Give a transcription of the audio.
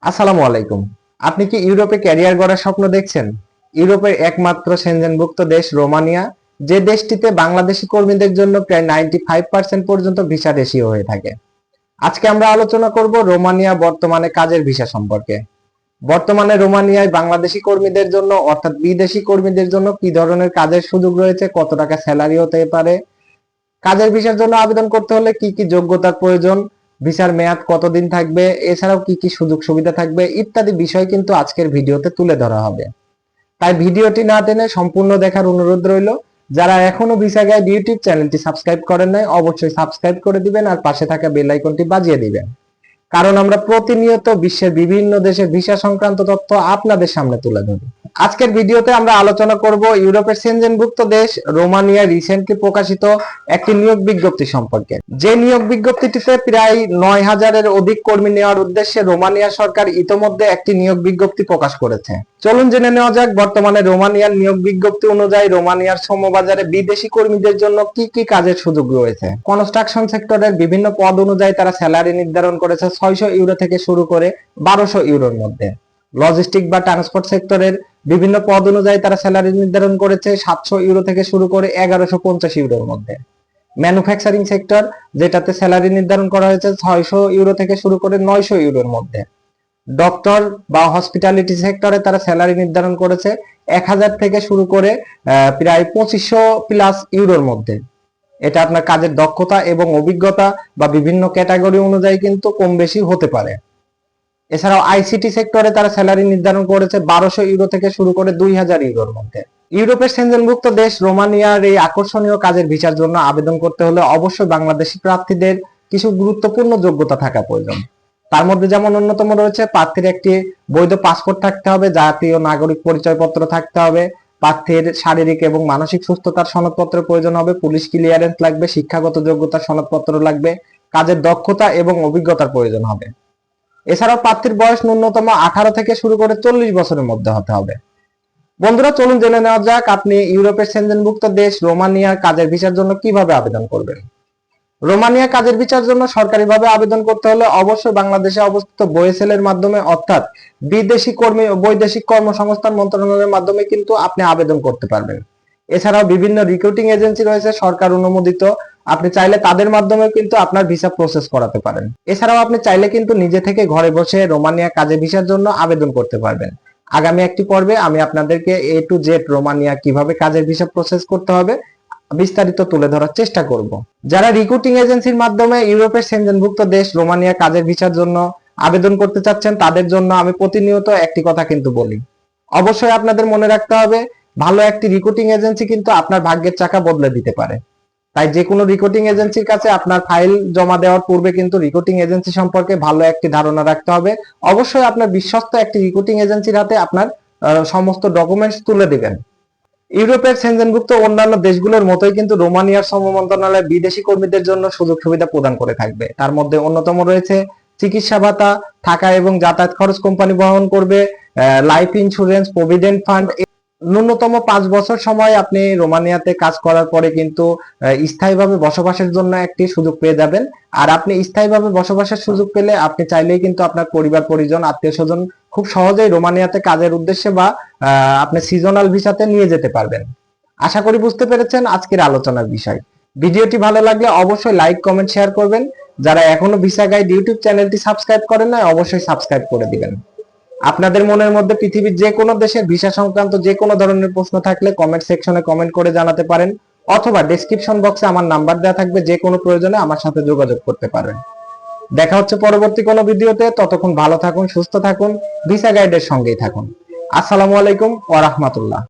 আসসালামু আলাইকুম। আপনি কি ইউরোপে ক্যারিয়ার গড়ার স্বপ্ন দেখছেন? ইউরোপের একমাত্র সেনজেনভুক্ত দেশ রোমানিয়া, যে দেশটিতে বাংলাদেশি কর্মীদের জন্য প্রায় 95% পর্যন্ত ভিসা রেশিও হয়ে থাকে। আজকে আমরা আলোচনা করব রোমানিয়া বর্তমানে কাজের ভিসা সম্পর্কে। বর্তমানে রোমানিয়ায় বাংলাদেশি কর্মীদের জন্য অর্থাৎ বিদেশি কর্মীদের জন্য কি ধরনের কাজের সুযোগ রয়েছে, কত টাকা স্যালারি হতে পারে, কাজের ভিসার জন্য আবেদন করতে হলে কি কি যোগ্যতার প্রয়োজন, ভিসার মেয়াদ কতদিন থাকবে, এছাড়াও কি কি সুযোগ সুবিধা থাকবে ইত্যাদি বিষয় কিন্তু আজকের ভিডিওতে তুলে ধরা হবে। তাই ভিডিওটি না টেনে সম্পূর্ণ দেখার অনুরোধ রইল। যারা এখনো ভিসা গাইড ইউটিউব চ্যানেলটি সাবস্ক্রাইব করেন নাই অবশ্যই সাবস্ক্রাইব করে দিবেন আর পাশে থাকা বেল আইকনটি বাজিয়ে দিবেন, কারণ আমরা প্রতিনিয়ত বিশ্বের বিভিন্ন দেশের ভিসা সংক্রান্ত তথ্য আপনাদের সামনে তুলে ধরি। আজকের ভিডিওতে আমরা আলোচনা করব ইউরোপের সেনজেনভুক্ত দেশ রোমানিয়া রিসেন্টলি প্রকাশিত একটি নিয়োগ বিজ্ঞপ্তি সম্পর্কে। যে নিয়োগ বিজ্ঞপ্তিটিতে প্রায় 9,000-এর অধিক কর্মী নেওয়ার উদ্দেশ্যে রোমানিয়া সরকার ইতোমধ্যে একটি নিয়োগ বিজ্ঞপ্তি প্রকাশ করেছে। চলুন জেনে নেওয়া যাক বর্তমানে রোমানিয়ার নিয়োগ বিজ্ঞপ্তি অনুযায়ী রোমানিয়ার শ্রমবাজারে বিদেশি কর্মীদের জন্য কি কি কাজের সুযোগ রয়েছে। কনস্ট্রাকশন সেক্টরের বিভিন্ন পদ অনুযায়ী তারা স্যালারি নির্ধারণ করেছে 600 ইউরো থেকে শুরু করে 1200 ইউরোর মধ্যে। লজিস্টিক বা ট্রান্সপোর্ট সেক্টরের বিভিন্ন পদ অনুযায়ী তারা স্যালারি নির্ধারণ করেছে 700 ইউরো থেকে শুরু করে 1150 ইউরোর মধ্যে। ম্যানুফ্যাকচারিং সেক্টর, যেটাতে স্যালারি নির্ধারণ করা হয়েছে 600 ইউরো থেকে শুরু করে 900 ইউরোর মধ্যে। ডক্টর বা হসপিটালিটি সেক্টরে তারা স্যালারি নির্ধারণ করেছে 1000 থেকে শুরু করে প্রায় 2500 প্লাস ইউরোর মধ্যে। এটা আপনার কাজের দক্ষতা এবং অভিজ্ঞতা বা বিভিন্ন ক্যাটাগরি অনুযায়ী কিন্তু কম বেশি হতে পারে। এছাড়াও আইসিটি সেক্টরে তারা স্যালারি নির্ধারণ করেছে 1200 ইউরো থেকে শুরু করে 2000 ইউরোর মধ্যে। ইউরোপের সেনজেনভুক্ত দেশ রোমানিয়ার এই আকর্ষণীয় কাজের ভিসার জন্য আবেদন করতে হলে অবশ্যই বাংলাদেশি প্রার্থীদের কিছু গুরুত্বপূর্ণ যোগ্যতা থাকা প্রয়োজন। তার মধ্যে যেমন অন্যতম রয়েছে প্রার্থীর একটি বৈধ পাসপোর্ট থাকতে হবে, জাতীয় নাগরিক পরিচয়পত্র থাকতে হবে, প্রার্থীর শারীরিক এবং মানসিক সুস্থতার সনদপত্রের প্রয়োজন হবে, পুলিশ ক্লিয়ারেন্স লাগবে, শিক্ষাগত যোগ্যতার সনদপত্র লাগবে, কাজের দক্ষতা এবং অভিজ্ঞতার প্রয়োজন হবে। এছাড়াও প্রার্থীর বয়স ন্যূনতম 18 থেকে শুরু করে 40 বছরের মধ্যে হতে হবে। বন্ধুরা, চলুন জেনে নেওয়া যাক আপনি ইউরোপের সেনজেনভুক্ত দেশ রোমানিয়ার কাজের ভিসার জন্য কিভাবে আবেদন করবেন। রোমানিয়া কাজের ভিসার জন্য সরকারিভাবে আবেদন করতে হলে অবশ্যই বাংলাদেশে অবস্থিত BOESL এর মাধ্যমে অর্থাৎ বৈদেশিক কর্মসংস্থান মন্ত্রণালয়ের মাধ্যমে কিন্তু আপনি আবেদন করতে পারবেন। এছাড়াও বিভিন্ন রিক্রুটিং এজেন্সি রয়েছে সরকার অনুমোদিত, আপনি চাইলে তাদের মাধ্যমে কিন্তু আপনার ভিসা প্রসেস করাতে পারেন। এছাড়াও আপনি চাইলে কিন্তু নিজে থেকে ঘরে বসে রোমানিয়া কাজের ভিসার জন্য আবেদন করতে পারবেন। আগামী একটি পর্বে আমি আপনাদেরকে A to Z রোমানিয়া কিভাবে কাজের ভিসা প্রসেস করতে হবে বিস্তারিত তুলে ধরার চেষ্টা করব। যারা রিক্রুটিং এজেন্সির মাধ্যমে ইউরোপের সেনজেনভুক্ত দেশ রোমানিয়া কাজের ভিসার জন্য আবেদন করতে চাচ্ছেন তাদের জন্য আমি প্রতিনিয়ত একটি কথা কিন্তু বলি, অবশ্যই আপনাদের মনে রাখতে হবে ভালো একটি রিক্রুটিং এজেন্সি কিন্তু আপনার ভাগ্যের চাকা বদলে দিতে পারে। তাই যে কোনো রিক্রুটিং এজেন্সির কাছে আপনার ফাইল জমা দেওয়ার পূর্বে কিন্তু রিক্রুটিং এজেন্সি সম্পর্কে ভালো একটি ধারণা রাখতে হবে। অবশ্যই আপনার বিশ্বস্ত একটি রিক্রুটিং এজেন্সির হাতে আপনার সমস্ত ডকুমেন্টস তুলে দিবেন। ইউরোপের সেনজেনভুক্ত অন্যান্য দেশগুলোর মতোই কিন্তু রোমানিয়ার শ্রম মন্ত্রণালয় বিদেশি কর্মীদের জন্য সুযোগ সুবিধা প্রদান করে থাকবে। তার মধ্যে অন্যতম রয়েছে চিকিৎসা ভাতা, থাকা এবং যাতায়াত খরচ কোম্পানি বহন করবে, লাইফ ইন্স্যুরেন্স, প্রভিডেন্ট ফান্ড। ন্যূনতম 5 বছর সময় আপনি রোমানিয়াতে কাজ করার পরে কিন্তু স্থায়ীভাবে বসবাসের জন্য একটি সুযোগ পেয়ে যাবেন। আর আপনি স্থায়ীভাবে বসবাসের সুযোগ পেলে আপনি চাইলেই কিন্তু আপনার পরিবার পরিজন আত্মীয় স্বজন খুব সহজেই রোমানিয়াতে কাজের উদ্দেশ্যে বা আপনি সিজনাল ভিসাতে নিয়ে যেতে পারবেন। আশা করি বুঝতে পেরেছেন আজকের আলোচনার বিষয়। ভিডিওটি ভালো লাগলে অবশ্যই লাইক কমেন্ট শেয়ার করবেন। যারা এখনো ভিসা গাইড ইউটিউব চ্যানেলটি সাবস্ক্রাইব করেন না অবশ্যই সাবস্ক্রাইব করে দিবেন। আপনাদের মনের মধ্যে পৃথিবীর যে কোনো দেশের ভিসা সংক্রান্ত যে কোনো ধরনের প্রশ্ন থাকলে কমেন্ট সেকশনে কমেন্ট করে জানাতে পারেন, অথবা ডেসক্রিপশন বক্সে আমার নাম্বার দেওয়া থাকবে, যে কোনো প্রয়োজনে আমার সাথে যোগাযোগ করতে পারেন। দেখা হচ্ছে পরবর্তী কোনো ভিডিওতে, ততক্ষণ ভালো থাকুন, সুস্থ থাকুন, ভিসা গাইডের সঙ্গেই থাকুন। আসসালামু আলাইকুম ওয়া রাহমাতুল্লাহ।